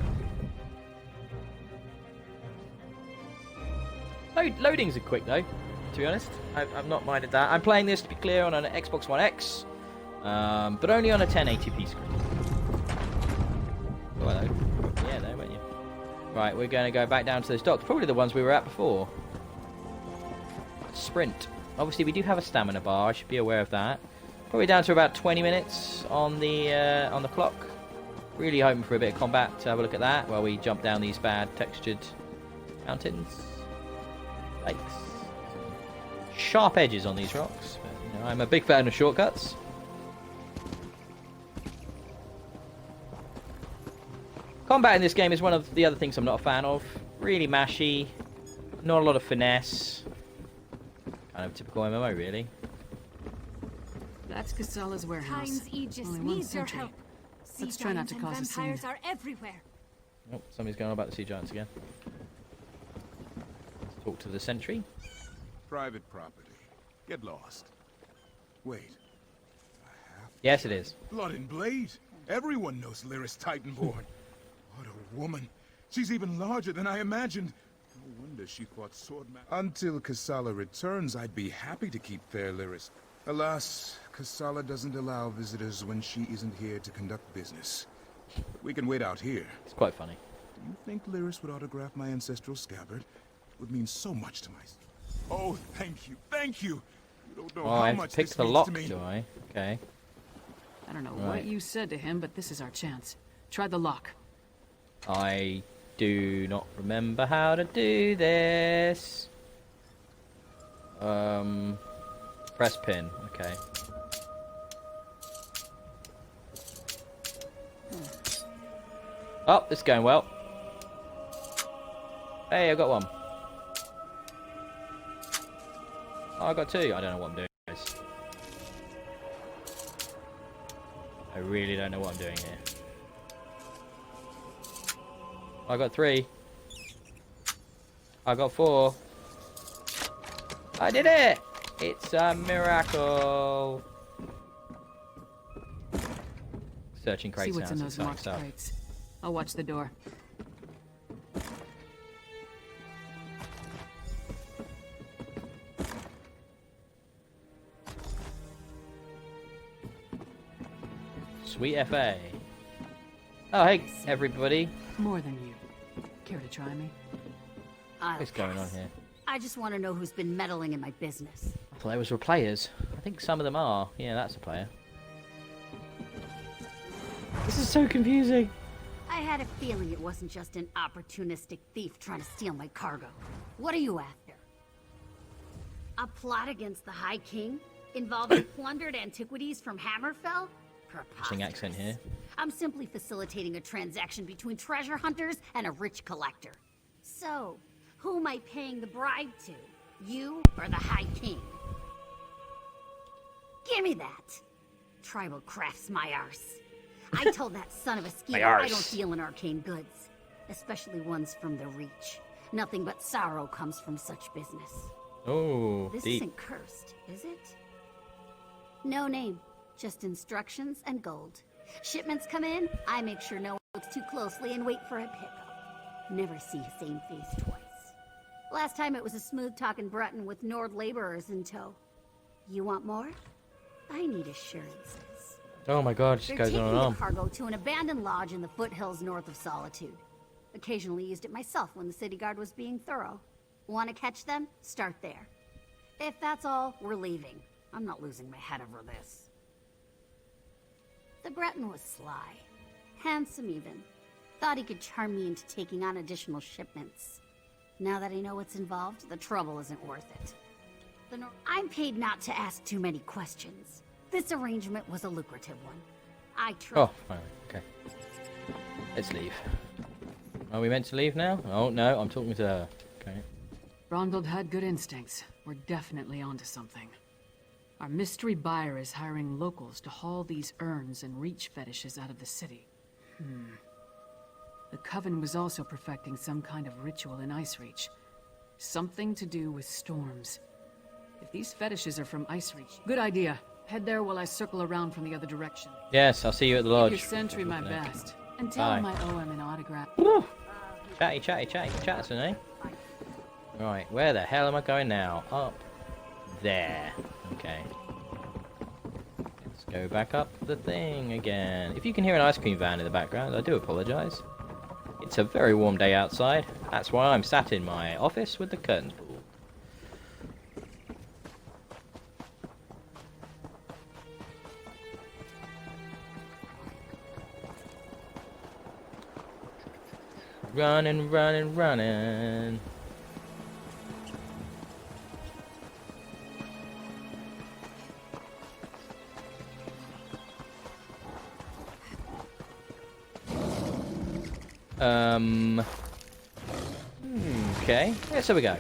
Speaker 1: Loadings are quick though. To be honest, I've not minded that. I'm playing this, to be clear, on an Xbox One X, but only on a 1080p screen. Oh, hello. Yeah, there, weren't you? Right, we're going to go back down to those docks. Probably the ones we were at before. Sprint. Obviously, we do have a stamina bar. I should be aware of that. Probably down to about 20 minutes on the clock. Really hoping for a bit of combat to have a look at that while we jump down these bad textured mountains. Lakes. Sharp edges on these rocks. But, you know, I'm a big fan of shortcuts. Combat in this game is one of the other things I'm not a fan of. Really mashy. Not a lot of finesse. Kind of typical MMO, really.
Speaker 8: That's Kasala's warehouse.
Speaker 5: Times Aegis
Speaker 8: Only one
Speaker 5: needs your
Speaker 8: sentry.
Speaker 5: help.
Speaker 8: Let's
Speaker 5: Sea
Speaker 8: try not to
Speaker 5: giants and
Speaker 8: cause a scene.
Speaker 5: vampires are everywhere.
Speaker 1: Oh, somebody's going on about the sea giants again. Let's talk to the sentry.
Speaker 9: Private property. Get lost. Wait.
Speaker 1: Yes, it is.
Speaker 9: Blood and Blade. Everyone knows Lyris Titanborn. What a woman. She's even larger than I imagined. No wonder she fought swordman. Until Kasala returns, I'd be happy to keep fair Lyris. Alas, Kasala doesn't allow visitors when she isn't here to conduct business. We can wait out here.
Speaker 1: It's quite funny.
Speaker 9: Do you think Lyris would autograph my ancestral scabbard? It would mean so much to my... Oh, thank you, thank you! You don't know
Speaker 1: Oh,
Speaker 9: how
Speaker 1: I have
Speaker 9: much
Speaker 1: to pick
Speaker 9: this
Speaker 1: the
Speaker 9: means
Speaker 1: lock,
Speaker 9: to me.
Speaker 1: do I? Okay.
Speaker 8: I don't know
Speaker 1: Right.
Speaker 8: what you said to him, but this is our chance. Try the lock.
Speaker 1: I do not remember how to do this. Press pin. Okay. Oh, this is going well. Hey, I got one. Oh, I got two. I don't know what I'm doing, guys. I really don't know what I'm doing here. I got three. I got four. I did it! It's a miracle. Searching crates
Speaker 8: See what's
Speaker 1: now.
Speaker 8: in
Speaker 1: It's
Speaker 8: those
Speaker 1: exciting
Speaker 8: marked
Speaker 1: stuff.
Speaker 8: crates. I'll watch the door.
Speaker 1: Sweet FA. Oh, hey, everybody.
Speaker 8: More than you. Care to try me?
Speaker 1: What's going on here?
Speaker 10: I just want to know who's been meddling in my business.
Speaker 1: I thought those were players. I think some of them are. Yeah, that's a player. This is so confusing.
Speaker 10: I had a feeling it wasn't just an opportunistic thief trying to steal my cargo. What are you after? A plot against the High King? Involving plundered antiquities from Hammerfell?
Speaker 1: Interesting accent here.
Speaker 10: I'm simply facilitating a transaction between treasure hunters and a rich collector. So, who am I paying the bribe to? You or the High King? Give me that. Tribal crafts my arse. I told that son of a skeeter I don't deal in arcane goods. Especially ones from the Reach. Nothing but sorrow comes from such business.
Speaker 1: Oh,
Speaker 10: This
Speaker 1: deep.
Speaker 10: isn't cursed, is it? No name. Just instructions and gold. Shipments come in, I make sure no one looks too closely and wait for a pickup. Never see a same face twice. Last time it was a smooth-talking Breton with Nord laborers in tow. You want more? I need assurances.
Speaker 1: Oh my god, it just
Speaker 10: They're
Speaker 1: goes
Speaker 10: taking
Speaker 1: on and on.
Speaker 10: the cargo to an abandoned lodge in the foothills north of Solitude. Occasionally used it myself when the city guard was being thorough. Want to catch them? Start there. If that's all, we're leaving. I'm not losing my head over this. The Breton was sly. Handsome, even. Thought he could charm me into taking on additional shipments. Now that I know what's involved, the trouble isn't worth it. I'm paid not to ask too many questions. This arrangement was a lucrative one. I
Speaker 1: Oh, finally. Okay. Let's leave. Are we meant to leave now? Oh, no, I'm talking to her. Okay.
Speaker 8: Brondeld had good instincts. We're definitely onto something. Our mystery buyer is hiring locals to haul these urns and reach fetishes out of the city. The Coven was also perfecting some kind of ritual in Ice Reach. Something to do with storms. If these fetishes are from Ice Reach... Good idea. Head there while I circle around from the other direction.
Speaker 1: Yes, I'll see you at the
Speaker 8: Give
Speaker 1: lodge.
Speaker 8: your sentry my
Speaker 1: Okay.
Speaker 8: best. And tell him
Speaker 1: Bye.
Speaker 8: I owe him an autograph.
Speaker 1: Woo! Chatty, chatty, chatty, chatting, eh? Right, where the hell am I going now? Up there. Okay. Let's go back up the thing again. If you can hear an ice cream van in the background, I do apologise. It's a very warm day outside. That's why I'm sat in my office with the curtains pulled. Running, running, running. Okay. Yeah, so we go.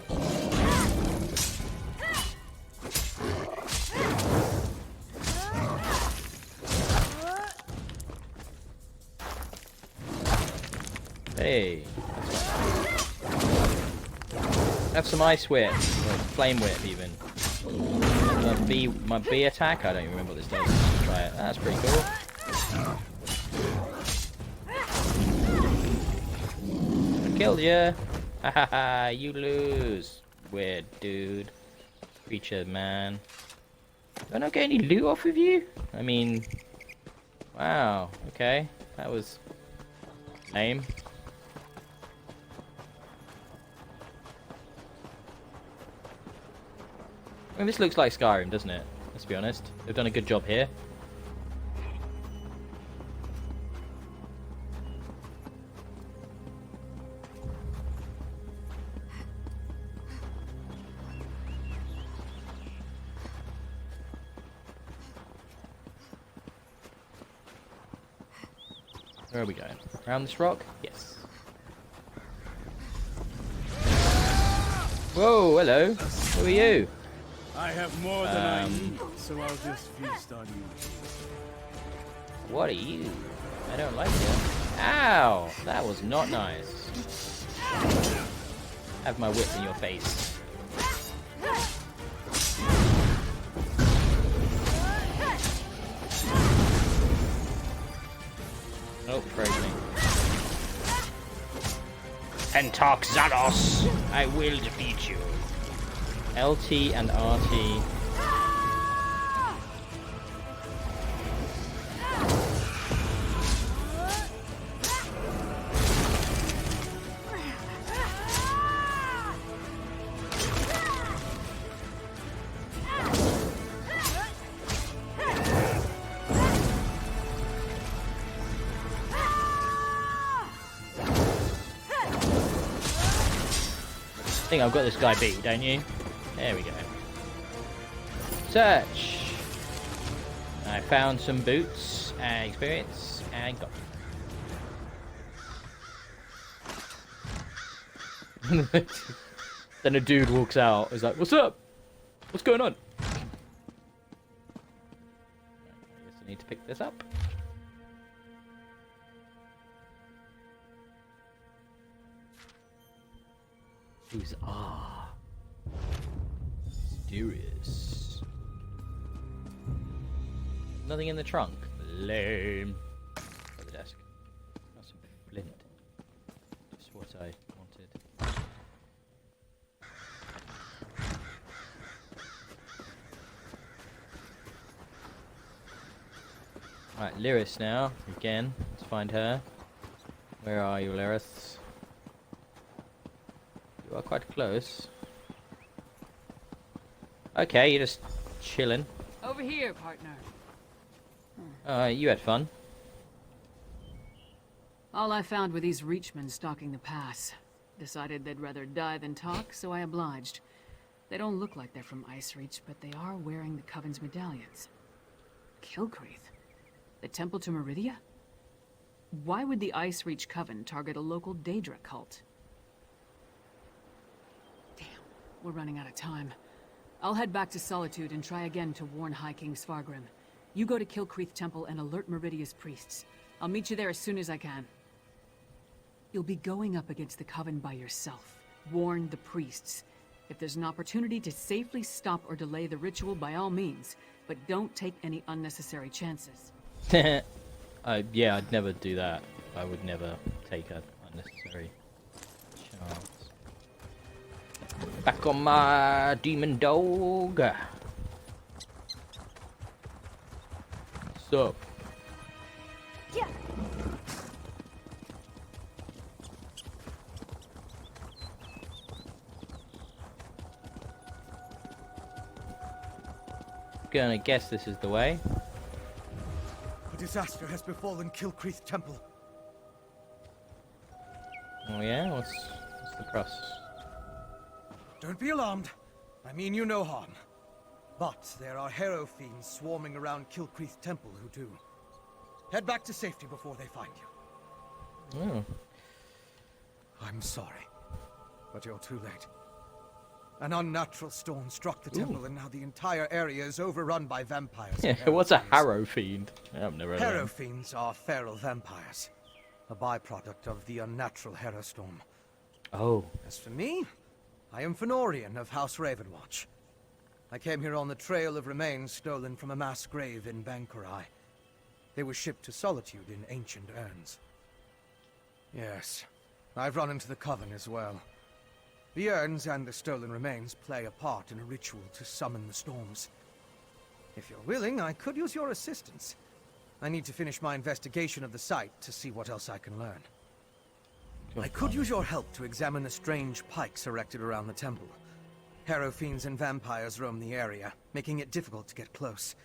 Speaker 1: Hey. Have some ice whip. Or flame whip, even. My B attack? I don't even remember what this does. Let's try it. That's pretty cool. I killed you. Hahaha, you lose. Weird dude. Creature man. Do I not get any loot off of you? I mean... Wow, okay. That was... lame. I mean, this looks like Skyrim, doesn't it? Let's be honest. They've done a good job here. Where are we going? Around this rock? Yes. Whoa, hello. Who are you?
Speaker 11: I have more than I need, so I'll just feast on you.
Speaker 1: What are you? I don't like you. Ow! That was not nice. Have my whip in your face. Oh, froze me. Pentaxados! I will defeat you. LT and RT. I think I've got this guy beat, don't you? There we go. Search! I found some boots and experience and got them. Then a dude walks out, is like, what's up? What's going on? I guess I need to pick this up. Who's mysterious. Nothing in the trunk. Lame. At the desk. That's some flint. Just what I wanted. Right, Lyris now. Again. Let's find her. Where are you, Lyris? You are quite close. Okay, you're just chilling.
Speaker 8: Over here, partner.
Speaker 1: You had fun.
Speaker 8: All I found were these Reachmen stalking the pass. Decided they'd rather die than talk, so I obliged. They don't look like they're from Ice Reach, but they are wearing the Coven's medallions. Kilcreath? The Temple to Meridia? Why would the Ice Reach Coven target a local Daedra cult? Damn, we're running out of time. I'll head back to Solitude and try again to warn High King Svargrim. You go to Kilcreath Temple and alert Meridia's priests. I'll meet you there as soon as I can. You'll be going up against the Coven by yourself. Warn the priests. If there's an opportunity to safely stop or delay the ritual, by all means. But don't take any unnecessary chances.
Speaker 1: Yeah, I'd never do that. I would never take an unnecessary chance. Back on my demon dog. What's up?
Speaker 4: Yeah.
Speaker 1: Gonna guess this is the way.
Speaker 2: A disaster has befallen Kilcreath Temple.
Speaker 1: Oh yeah? What's the cross?
Speaker 2: Don't be alarmed. I mean you no harm. But there are Harrow fiends swarming around Kilcreath Temple who do. Head back to safety before they find you.
Speaker 1: Oh.
Speaker 2: I'm sorry, but you're too late. An unnatural storm struck the temple, and now the entire area is overrun by vampires.
Speaker 1: Yeah, what's a Harrow fiend? I've never heard of
Speaker 2: Harrow
Speaker 1: them.
Speaker 2: fiends are feral vampires, a byproduct of the unnatural Harrow storm.
Speaker 1: Oh.
Speaker 2: As for me, I am Fenorian of House Ravenwatch. I came here on the trail of remains stolen from a mass grave in Bankurai. They were shipped to Solitude in ancient urns. Yes, I've run into the Coven as well. The urns and the stolen remains play a part in a ritual to summon the storms. If you're willing, I could use your assistance. I need to finish my investigation of the site to see what else I can learn. I could use your help to examine the strange pikes erected around the temple. Harrow fiends and vampires roam the area, making it difficult to get close.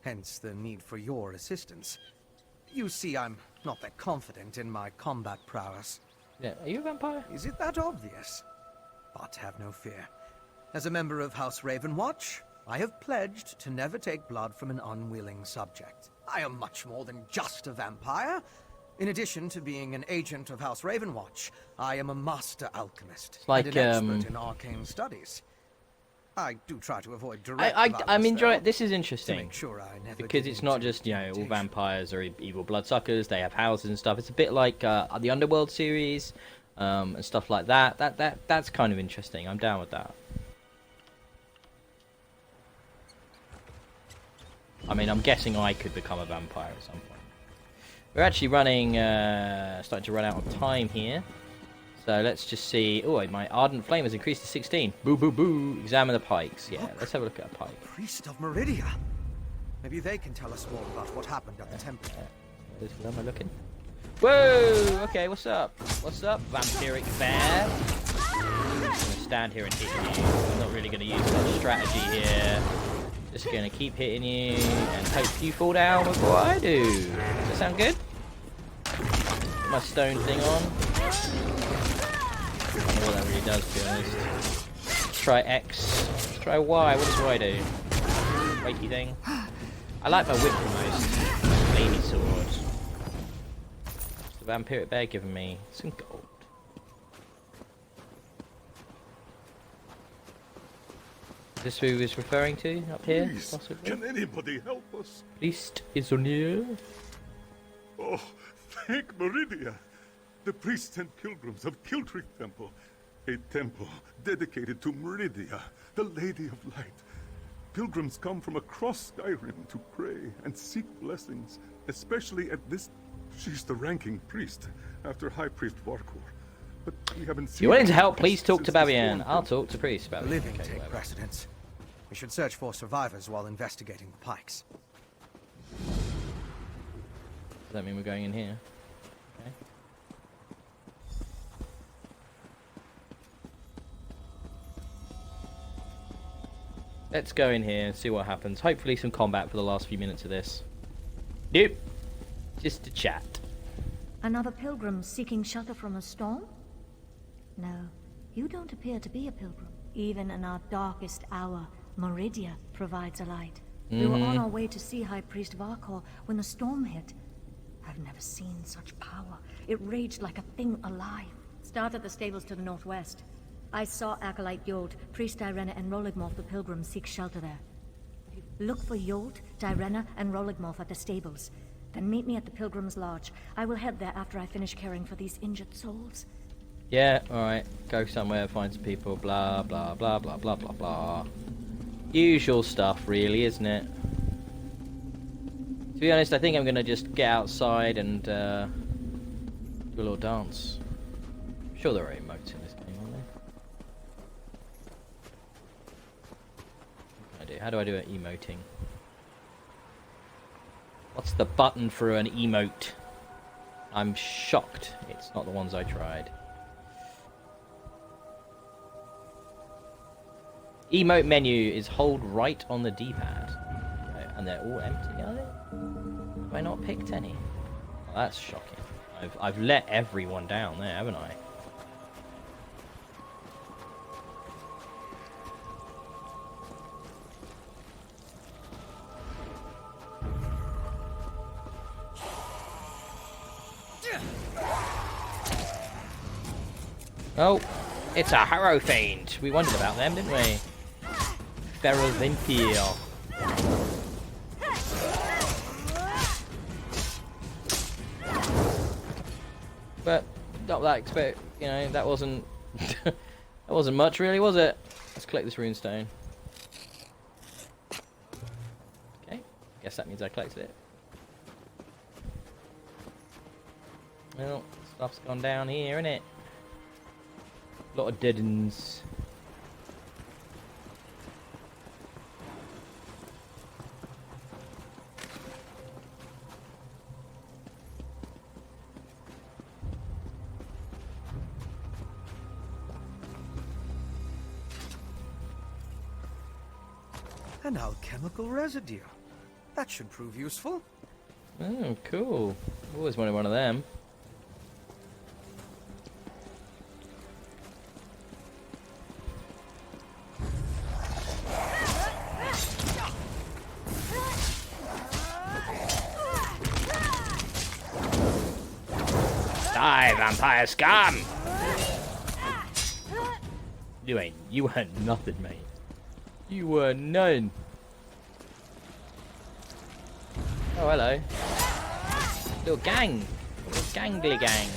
Speaker 2: Hence the need for your assistance. You see, I'm not that confident in my combat prowess.
Speaker 1: Yeah, are you a vampire?
Speaker 2: Is it that obvious? But have no fear. As a member of House Ravenwatch, I have pledged to never take blood from an unwilling subject. I am much more than just a vampire. In addition to being an agent of House Ravenwatch, I am a master alchemist
Speaker 1: Like,
Speaker 2: and an expert in arcane studies. I do try to avoid direct
Speaker 1: I'm
Speaker 2: violence,
Speaker 1: enjoying.
Speaker 2: though,
Speaker 1: This is
Speaker 2: to
Speaker 1: interesting
Speaker 2: make sure I never
Speaker 1: because
Speaker 2: give
Speaker 1: it's
Speaker 2: in
Speaker 1: not
Speaker 2: to
Speaker 1: just all
Speaker 2: temptation.
Speaker 1: vampires or evil bloodsuckers. They have houses and stuff. It's a bit like the Underworld series and stuff like that. That's kind of interesting. I'm down with that. I mean, I'm guessing I could become a vampire at some point. We're actually running, starting to run out of time here. So let's just see. Oh, my Ardent Flame has increased to 16. Boo, boo, boo. Examine the pikes. Yeah, let's have a look at a pike.
Speaker 2: Priest of Meridia. Maybe they can tell us more about what happened at the temple.
Speaker 1: Where am I looking? Whoa! Okay, what's up? What's up, vampiric bear? I'm gonna stand here and hit you. I'm not really gonna use much strategy here. Just gonna keep hitting you and hope you fall down before I do. Does that sound good? Put my stone thing on. I don't know what that really does, to be honest. Try X. Try Y. What does Y do? Wakey thing. I like my whip the most. Flamey sword. What's the vampiric bear giving me? Some gold. Is this who he was referring to up here?
Speaker 12: Please,
Speaker 1: Possibly?
Speaker 12: can anybody help us?
Speaker 1: Priest is on here.
Speaker 12: Oh, thank Meridia. The priests and pilgrims of Kilcreath Temple. A temple dedicated to Meridia, the Lady of Light. Pilgrims come from across Skyrim to pray and seek blessings, especially at this... She's the ranking priest, after High Priest Varkor. But we haven't seen...
Speaker 1: If you're willing to help, please talk to
Speaker 12: since the
Speaker 1: Babian.
Speaker 12: storm.
Speaker 1: I'll talk to Priest
Speaker 2: The
Speaker 1: Babian.
Speaker 2: living
Speaker 1: Okay,
Speaker 2: take
Speaker 1: whatever.
Speaker 2: precedence. We should search for survivors while investigating the pikes.
Speaker 1: Does that mean we're going in here? Okay. Let's go in here and see what happens. Hopefully some combat for the last few minutes of this. Nope. Just a chat.
Speaker 13: Another pilgrim seeking shelter from a storm? No, you don't appear to be a pilgrim. Even in our darkest hour, Meridia provides a light. We were on our way to see High Priest Varkor when the storm hit. I've never seen such power. It raged like a thing alive. Start at the stables to the northwest. I saw Acolyte Yold, Priest Direna, and Roligmoth the pilgrims seek shelter there. Look for Yold, Direna, and Roligmoth at the stables. Then meet me at the Pilgrim's Lodge. I will head there after I finish caring for these injured souls.
Speaker 1: Yeah, alright. Go somewhere, find some people, blah, blah, blah, blah, blah, blah, blah. Usual stuff, really, isn't it? To be honest, I think I'm going to just get outside and do a little dance. I'm sure there are emotes in this game, aren't there? How do I do it emoting? What's the button for an emote? I'm shocked it's not the ones I tried. Emote menu is hold right on the D-pad. Okay, and they're all empty, are they? Have I not picked any? Well, that's shocking. I've let everyone down there, haven't I? Oh, it's a Harrow Fiend. We wondered about them, didn't we? Ferrovintiel. But not that that wasn't that wasn't much really, was it? Let's collect this runestone. Okay, guess that means I collected it. Well, stuff's gone down here, innit? A lot of dead ends.
Speaker 14: An alchemical residue. That should prove useful.
Speaker 1: Oh, cool. Always wanted one of them. Die, vampire scum! You weren't nothing, mate. You were none. Oh, hello. Little gang. Little gangly gang.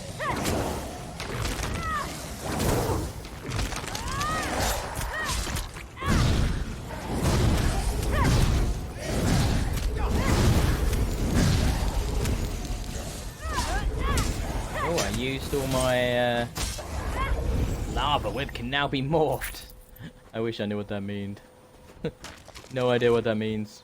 Speaker 1: Oh, I used all my lava whip can now be morphed. I wish I knew what that means. No idea what that means.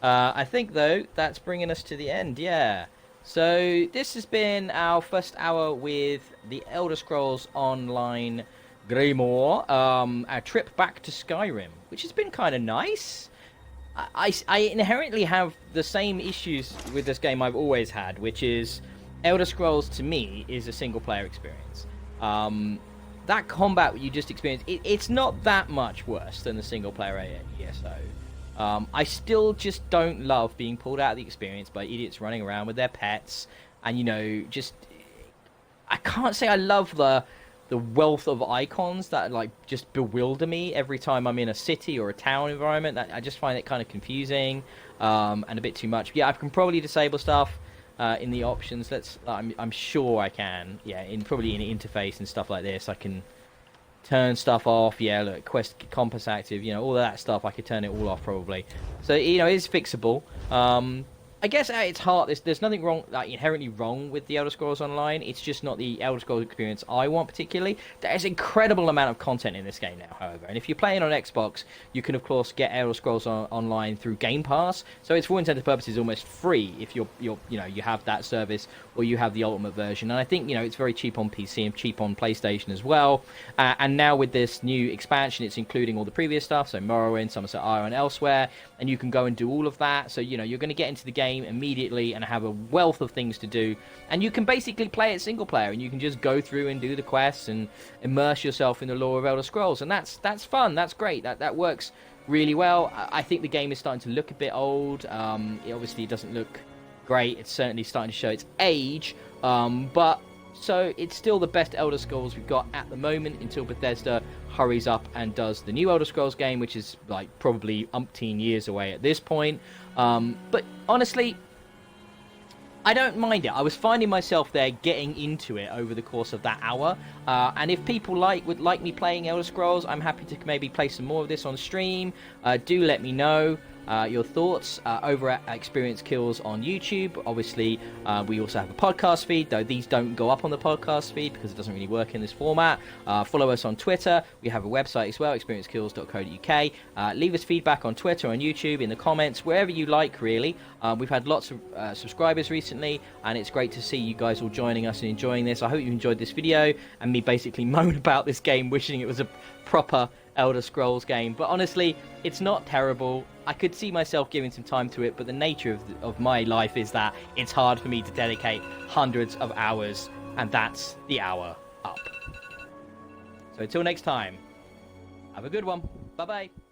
Speaker 1: I think, though, that's bringing us to the end, yeah. So, this has been our first hour with the Elder Scrolls Online Greymoor. Our trip back to Skyrim, which has been kind of nice. I inherently have the same issues with this game I've always had, which is Elder Scrolls, to me, is a single-player experience. That combat you just experienced, it's not that much worse than the single-player ESO. I still just don't love being pulled out of the experience by idiots running around with their pets, and I can't say I love the wealth of icons that just bewilder me every time I'm in a city or a town environment. That I just find it kind of confusing and a bit too much. Yeah, I can probably disable stuff in the options. I'm sure I can. Yeah, probably in the interface and stuff like this, I can turn stuff off. Yeah, look, quest compass active, all of that stuff, I could turn it all off probably. So, it is fixable. I guess at its heart, there's nothing wrong, inherently wrong with the Elder Scrolls Online. It's just not the Elder Scrolls experience I want particularly. There's an incredible amount of content in this game now, however. And if you're playing on Xbox, you can of course get Elder Scrolls Online through Game Pass. So it's, for intended purposes, almost free if you have that service or you have the Ultimate version. And I think it's very cheap on PC and cheap on PlayStation as well. And now with this new expansion, it's including all the previous stuff, so Morrowind, Somerset Isle, and elsewhere. And you can go and do all of that. So you're going to get into the game immediately and have a wealth of things to do, and you can basically play it single player, and you can just go through and do the quests and immerse yourself in the lore of Elder Scrolls, and that's fun. That's great. That works really well. I think the game is starting to look a bit old. It obviously doesn't look great. It's certainly starting to show its age, but so it's still the best Elder Scrolls we've got at the moment until Bethesda hurries up and does the new Elder Scrolls game, which is probably umpteen years away at this point. But honestly, I don't mind it. I was finding myself there getting into it over the course of that hour. And if people would like me playing Elder Scrolls, I'm happy to maybe play some more of this on stream. Do let me know your thoughts over at Experience Kills on YouTube. Obviously, we also have a podcast feed, though these don't go up on the podcast feed because it doesn't really work in this format. Follow us on Twitter. We have a website as well, experiencekills.co.uk. Leave us feedback on Twitter, on YouTube, in the comments, wherever you like, really. We've had lots of subscribers recently, and it's great to see you guys all joining us and enjoying this. I hope you enjoyed this video and me basically moan about this game, wishing it was a proper Elder Scrolls game. But honestly, it's not terrible. I could see myself giving some time to it, but the nature of my life is that it's hard for me to dedicate hundreds of hours, and that's the hour up. So until next time, have a good one. Bye-bye.